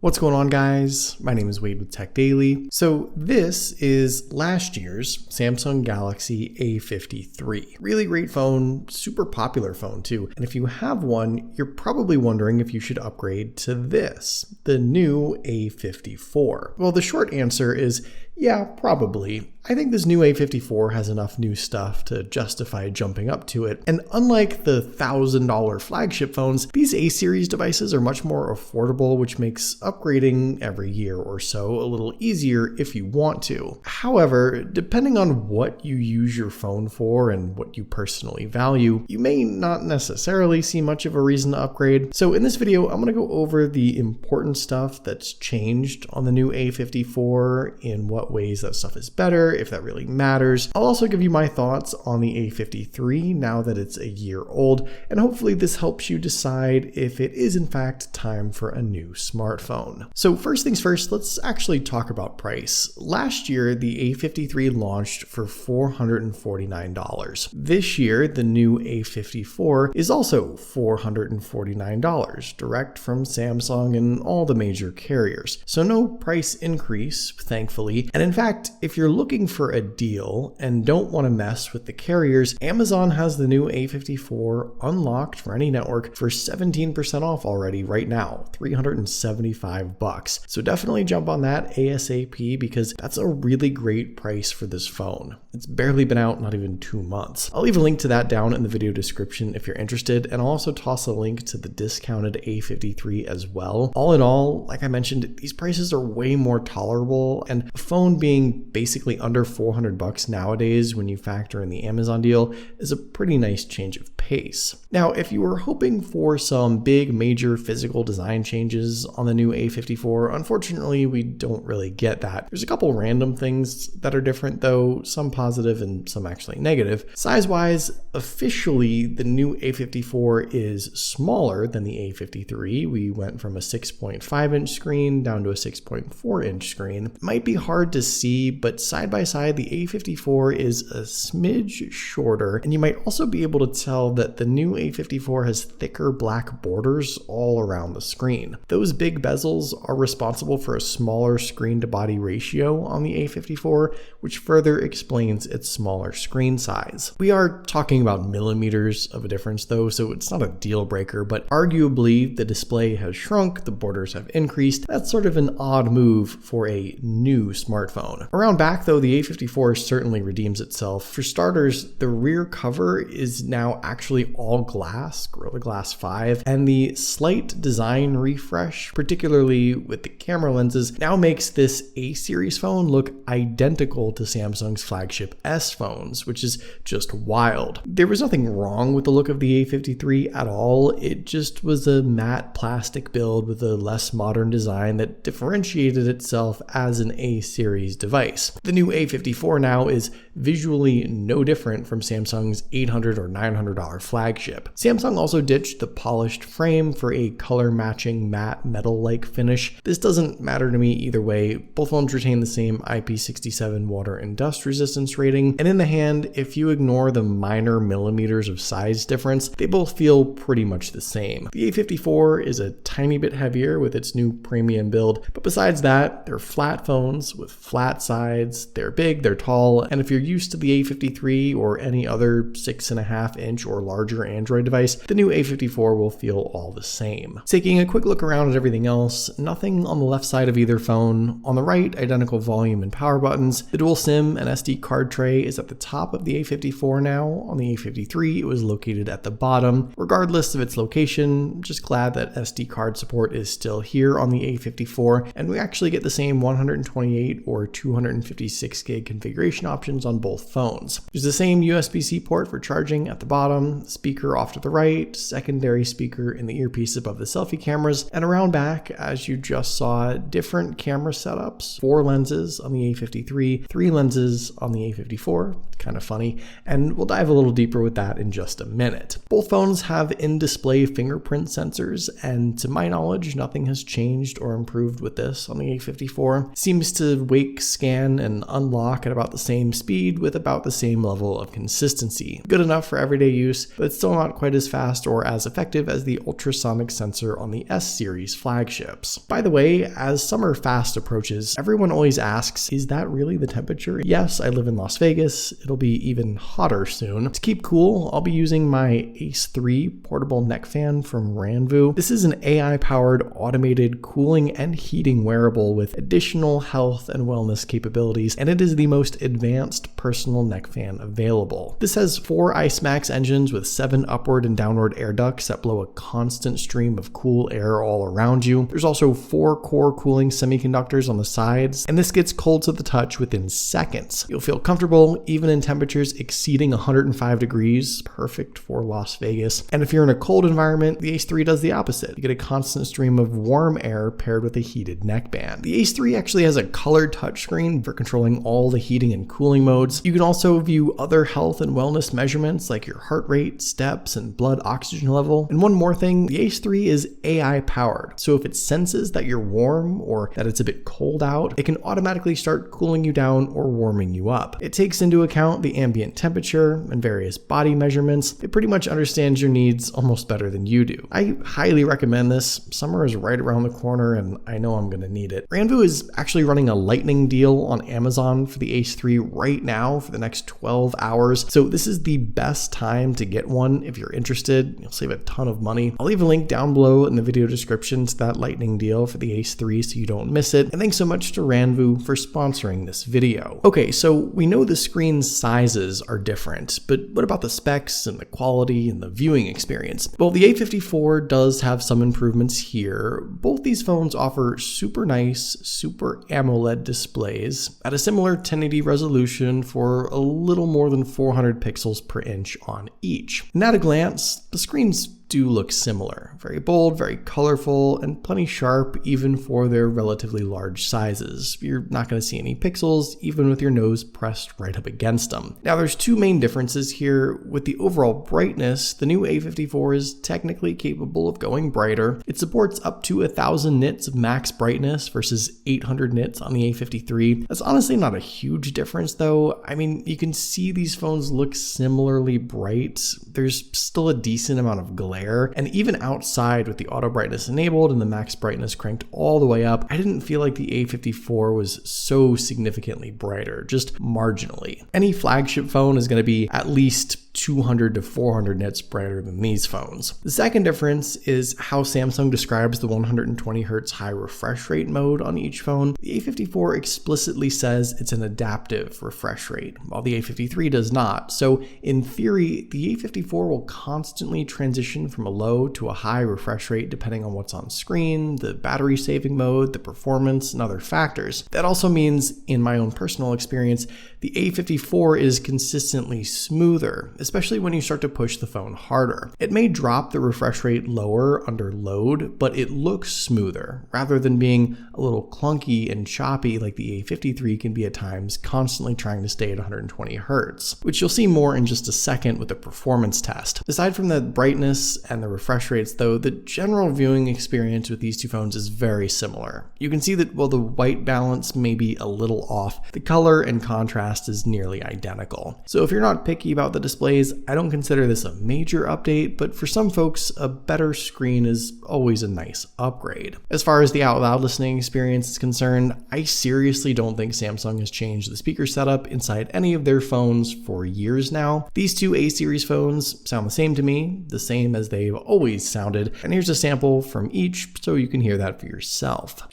What's going on, guys? My name is Wade with TechDaily. So this is last year's Samsung Galaxy A53. Really great phone, super popular phone too. And if you have one, you're probably wondering if you should upgrade to this, the new A54. Well, the short answer is yeah, probably. I think this new A54 has enough new stuff to justify jumping up to it. And unlike the $1,000 flagship phones, these A-series devices are much more affordable, which makes upgrading every year or so a little easier if you want to. However, depending on what you use your phone for and what you personally value, you may not necessarily see much of a reason to upgrade. So in this video, I'm going to go over the important stuff that's changed on the new A54, in what ways that stuff is better, if that really matters. I'll also give you my thoughts on the A53 now that it's a year old, and hopefully this helps you decide if it is in fact time for a new smartphone. So first things first, let's actually talk about price. Last year, the A53 launched for $449. This year, the new A54 is also $449, direct from Samsung and all the major carriers. So no price increase, thankfully. And in fact, if you're looking for a deal and don't want to mess with the carriers, Amazon has the new A54 unlocked for any network for 17% off already right now, $375. So definitely jump on that ASAP because that's a really great price for this phone. It's barely been out, not even 2 months. I'll leave a link to that down in the video description if you're interested, and I'll also toss a link to the discounted A53 as well. All in all, like I mentioned, these prices are way more tolerable, and a phone being basically under $400 nowadays when you factor in the Amazon deal is a pretty nice change of pace. Now, if you were hoping for some big major physical design changes on the new A54, unfortunately we don't really get that. There's a couple random things that are different though, some positive and some actually negative. Size-wise, officially the new A54 is smaller than the A53. We went from a 6.5 inch screen down to a 6.4 inch screen. It might be hard to see, but side by side, the A54 is a smidge shorter, and you might also be able to tell that the new A54 has thicker black borders all around the screen. Those big bezels are responsible for a smaller screen to body ratio on the A54, which further explains its smaller screen size. We are talking about millimeters of a difference though, so it's not a deal breaker, but arguably the display has shrunk, the borders have increased. That's sort of an odd move for a new smartphone. Around back though, the A54 certainly redeems itself. For starters, the rear cover is now actually all glass, Gorilla Glass 5, and the slight design refresh, particularly with the camera lenses, now makes this A-series phone look identical to Samsung's flagship S phones, which is just wild. There was nothing wrong with the look of the A53 at all, it just was a matte plastic build with a less modern design that differentiated itself as an A-series device. The new A54 now is visually no different from Samsung's $800 or $900 flagship. Samsung also ditched the polished frame for a color-matching matte metal-like finish. This doesn't matter to me either way. Both phones retain the same IP67 water and dust resistance rating, and in the hand, if you ignore the minor millimeters of size difference, they both feel pretty much the same. The A54 is a tiny bit heavier with its new premium build, but besides that, they're flat phones with flat sides, they're big, they're tall, and if you're used to the A53 or any other 6.5 inch or larger Android device, the new A54 will feel all the same. Taking a quick look around at everything else, nothing on the left side of either phone. On the right, identical volume and power buttons. The dual SIM and SD card tray is at the top of the A54 now. On the A53, it was located at the bottom. Regardless of its location, I'm just glad that SD card support is still here on the A54, and we actually get the same 128 or 256 gig configuration options on both phones. There's the same USB-C port for charging at the bottom, speaker off to the right, secondary speaker in the earpiece above the selfie cameras, and around back, as you just saw, different camera setups, 4 lenses on the A53, 3 lenses on the A54, kind of funny, and we'll dive a little deeper with that in just a minute. Both phones have in-display fingerprint sensors, and to my knowledge, nothing has changed or improved with this on the A54. It seems to wake, scan, and unlock at about the same speed with about the same level of consistency. Good enough for everyday use, but it's still not quite as fast or as effective as the ultrasonic sensor on the S series flagships. By the way, as summer fast approaches, everyone always asks, is that really the temperature? Yes, I live in Las Vegas. It'll be even hotter soon. To keep cool, I'll be using my Ace 3 portable neck fan from Ranvu. This is an AI-powered automated cooling and heating wearable with additional health and wellness capabilities, and it is the most advanced personal neck fan available. This has 4 Ice Max engines with 7 upward and downward air ducts that blow a constant stream of cool air all around you. There's also 4 core cooling semiconductors on the sides, and this gets cold to the touch within seconds. You'll feel comfortable even in temperatures exceeding 105 degrees, perfect for Las Vegas. And if you're in a cold environment, the Ace 3 does the opposite. You get a constant stream of warm air paired with a heated neckband. The Ace 3 actually has a colored touchscreen for controlling all the heating and cooling modes. You can also view other health and wellness measurements like your heart rate, steps, and blood oxygen level. And one more thing, the Ace 3 is AI powered. So if it senses that you're warm or that it's a bit cold out, it can automatically start cooling you down or warming you up. It takes into account the ambient temperature and various body measurements. It pretty much understands your needs almost better than you do. I highly recommend this. Summer is right around the corner and I know I'm going to need it. Ranvu is actually running a lightning deal on Amazon for the Ace 3 right now for the next 12 hours. So this is the best time to get one if you're interested. You'll save a ton of money. I'll leave a link down below in the video description to that lightning deal for the Ace 3 so you don't miss it. And thanks so much to Ranvu for sponsoring this video. Okay, so we know the screen sizes are different, but what about the specs and the quality and the viewing experience? Well, the A54 does have some improvements here. Both these phones offer super nice, Super AMOLED displays at a similar 1080 resolution for a little more than 400 pixels per inch on each. And at a glance, the screens do look similar. Very bold, very colorful, and plenty sharp even for their relatively large sizes. You're not going to see any pixels even with your nose pressed right up against them. Now there's 2 main differences here. With the overall brightness, the new A54 is technically capable of going brighter. It supports up to 1000 nits of max brightness versus 800 nits on the A53. That's honestly not a huge difference though. I mean, you can see these phones look similarly bright. There's still a decent amount of glare. And even outside with the auto brightness enabled and the max brightness cranked all the way up, I didn't feel like the A54 was so significantly brighter, just marginally. Any flagship phone is going to be at least 200 to 400 nits brighter than these phones. The second difference is how Samsung describes the 120 Hz high refresh rate mode on each phone. The A54 explicitly says it's an adaptive refresh rate, while the A53 does not. So in theory, the A54 will constantly transition from a low to a high refresh rate depending on what's on screen, the battery saving mode, the performance, and other factors. That also means, in my own personal experience, the A54 is consistently smoother, especially when you start to push the phone harder. It may drop the refresh rate lower under load, but it looks smoother, rather than being a little clunky and choppy like the A53 can be at times, constantly trying to stay at 120 Hz, which you'll see more in just a second with the performance test. Aside from the brightness and the refresh rates though, the general viewing experience with these two phones is very similar. You can see that while the white balance may be a little off, the color and contrast is nearly identical. So if you're not picky about the displays, I don't consider this a major update, but for some folks, a better screen is always a nice upgrade. As far as the out loud listening experience is concerned, I seriously don't think Samsung has changed the speaker setup inside any of their phones for years now. These two A series phones sound the same to me, the same as they've always sounded, and here's a sample from each so you can hear that for yourself.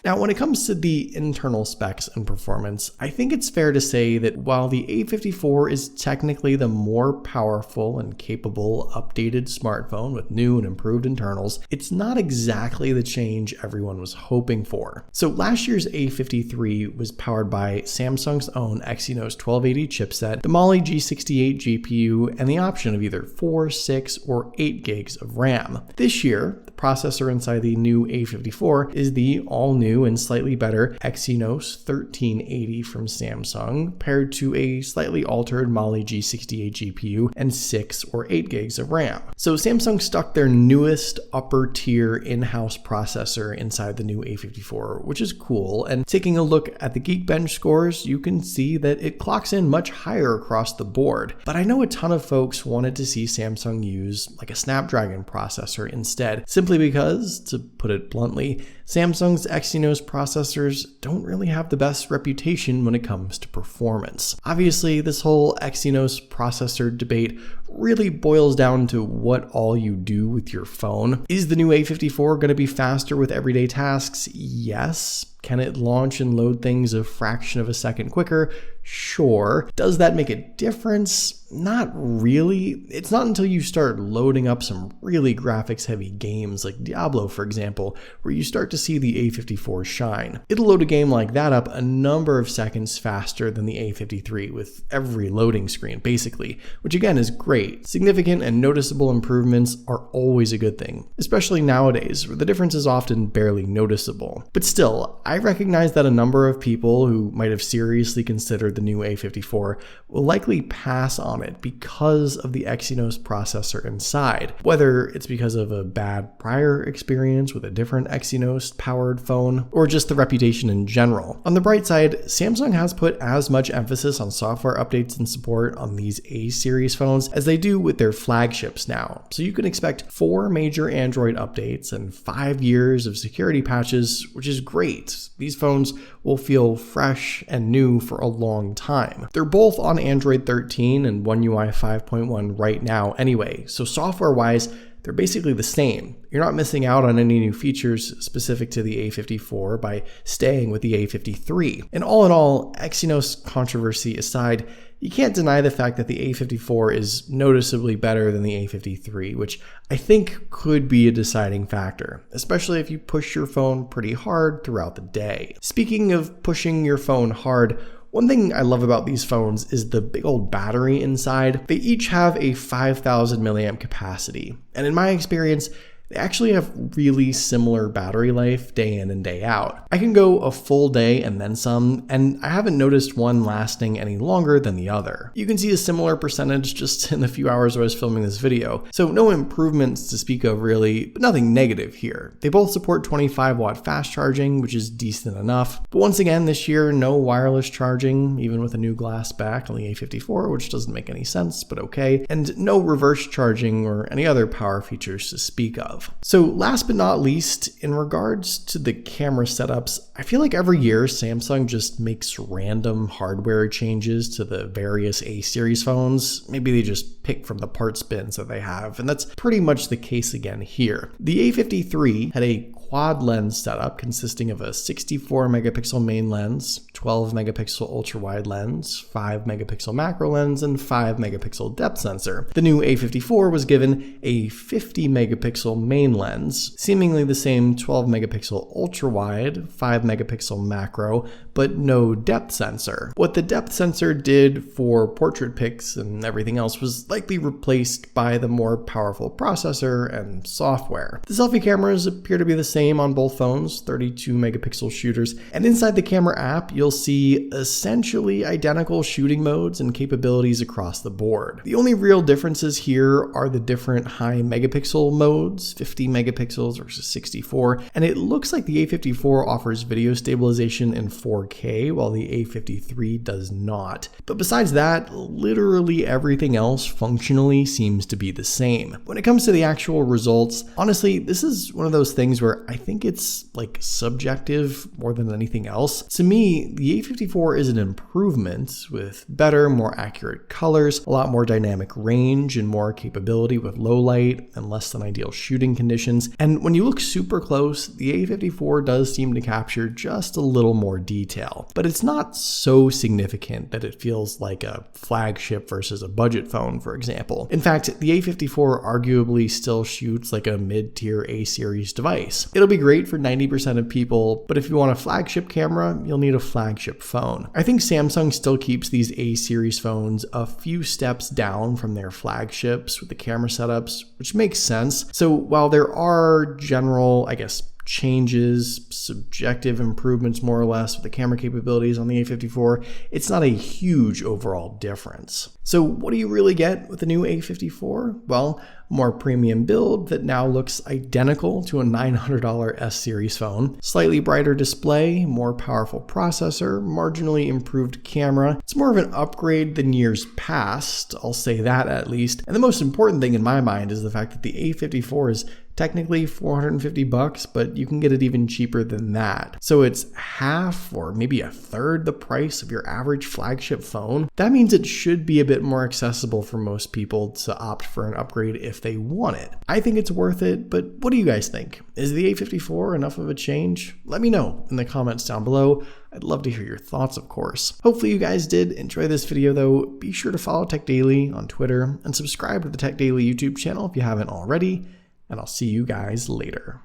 Now, when it comes to the internal specs and performance, I think it's fair to say that while the A54 is technically the more powerful and capable updated smartphone with new and improved internals, it's not exactly the change everyone was hoping for. So last year's A53 was powered by Samsung's own Exynos 1280 chipset, the Mali G68 GPU, and the option of either 4, 6, or 8 gigs of RAM. This year, the processor inside the new A54 is the all-new and slightly better Exynos 1380 from Samsung, paired to a slightly altered Mali G68 GPU and 6 or 8 gigs of RAM. So Samsung stuck their newest upper-tier in-house processor inside the new A54, which is cool, and taking a look at the Geekbench scores, you can see that it clocks in much higher across the board. But I know a ton of folks wanted to see Samsung use like a Snapdragon processor instead, simply because, to put it bluntly, Samsung's Exynos processors don't really have the best reputation when it comes to performance. Obviously, this whole Exynos processor debate really boils down to what all you do with your phone. Is the new A54 going to be faster with everyday tasks? Yes. Can it launch and load things a fraction of a second quicker? Sure. Does that make a difference? Not really. It's not until you start loading up some really graphics-heavy games like Diablo, for example, where you start to see the A54 shine. It'll load a game like that up a number of seconds faster than the A53 with every loading screen, basically, which again is great. Significant and noticeable improvements are always a good thing, especially nowadays, where the difference is often barely noticeable. But still, I recognize that a number of people who might have seriously considered the new A54 will likely pass on it because of the Exynos processor inside, whether it's because of a bad prior experience with a different Exynos powered phone, or just the reputation in general. On the bright side, Samsung has put as much emphasis on software updates and support on these A-series phones as they do with their flagships now, so you can expect 4 major Android updates and 5 years of security patches, which is great. These phones will feel fresh and new for a long time. They're both on Android 13 and One UI 5.1 right now anyway, so software-wise, they're basically the same. You're not missing out on any new features specific to the A54 by staying with the A53. And all in all, Exynos controversy aside, you can't deny the fact that the A54 is noticeably better than the A53, which I think could be a deciding factor, especially if you push your phone pretty hard throughout the day. Speaking of pushing your phone hard, one thing I love about these phones is the big old battery inside. They each have a 5,000 milliamp capacity, and in my experience, they actually have really similar battery life day in and day out. I can go a full day and then some, and I haven't noticed one lasting any longer than the other. You can see a similar percentage just in the few hours I was filming this video, so no improvements to speak of really, but nothing negative here. They both support 25-watt fast charging, which is decent enough, but once again this year, no wireless charging, even with a new glass back on the A54, which doesn't make any sense, but okay, and no reverse charging or any other power features to speak of. So last but not least, in regards to the camera setups, I feel like every year Samsung just makes random hardware changes to the various A-series phones. Maybe they just pick from the parts bins that they have, and that's pretty much the case again here. The A53 had a quad lens setup consisting of a 64 megapixel main lens, 12 megapixel ultra wide lens, 5 megapixel macro lens, and 5 megapixel depth sensor. The new A54 was given a 50 megapixel main lens, seemingly the same 12 megapixel ultra wide, 5 megapixel macro, but no depth sensor. What the depth sensor did for portrait pics and everything else was likely replaced by the more powerful processor and software. The selfie cameras appear to be the same on both phones, 32 megapixel shooters, and inside the camera app, you'll see essentially identical shooting modes and capabilities across the board. The only real differences here are the different high megapixel modes, 50 megapixels versus 64, and it looks like the A54 offers video stabilization in 4K while the A53 does not. But besides that, literally everything else functionally seems to be the same. When it comes to the actual results, honestly, this is one of those things where part, I think it's like subjective more than anything else. To me, the A54 is an improvement with better, more accurate colors, a lot more dynamic range, and more capability with low light and less than ideal shooting conditions. And when you look super close, the A54 does seem to capture just a little more detail, but it's not so significant that it feels like a flagship versus a budget phone, for example. In fact, the A54 arguably still shoots like a mid-tier A-series device. It'll be great for 90% of people, but if you want a flagship camera, you'll need a flagship phone. I think Samsung still keeps these A-series phones a few steps down from their flagships with the camera setups, which makes sense. So while there are general, changes, subjective improvements more or less with the camera capabilities on the A54, it's not a huge overall difference. So what do you really get with the new A54? Well, a more premium build that now looks identical to a $900 S-series phone, slightly brighter display, more powerful processor, marginally improved camera. It's more of an upgrade than years past, I'll say that at least. And the most important thing in my mind is the fact that the A54 is technically $450, but you can get it even cheaper than that. So it's half or maybe a third the price of your average flagship phone. That means it should be a bit more accessible for most people to opt for an upgrade if they want it. I think it's worth it, but what do you guys think? Is the A54 enough of a change? Let me know in the comments down below. I'd love to hear your thoughts, of course. Hopefully you guys did enjoy this video though. Be sure to follow TechDaily on Twitter and subscribe to the TechDaily YouTube channel if you haven't already. And I'll see you guys later.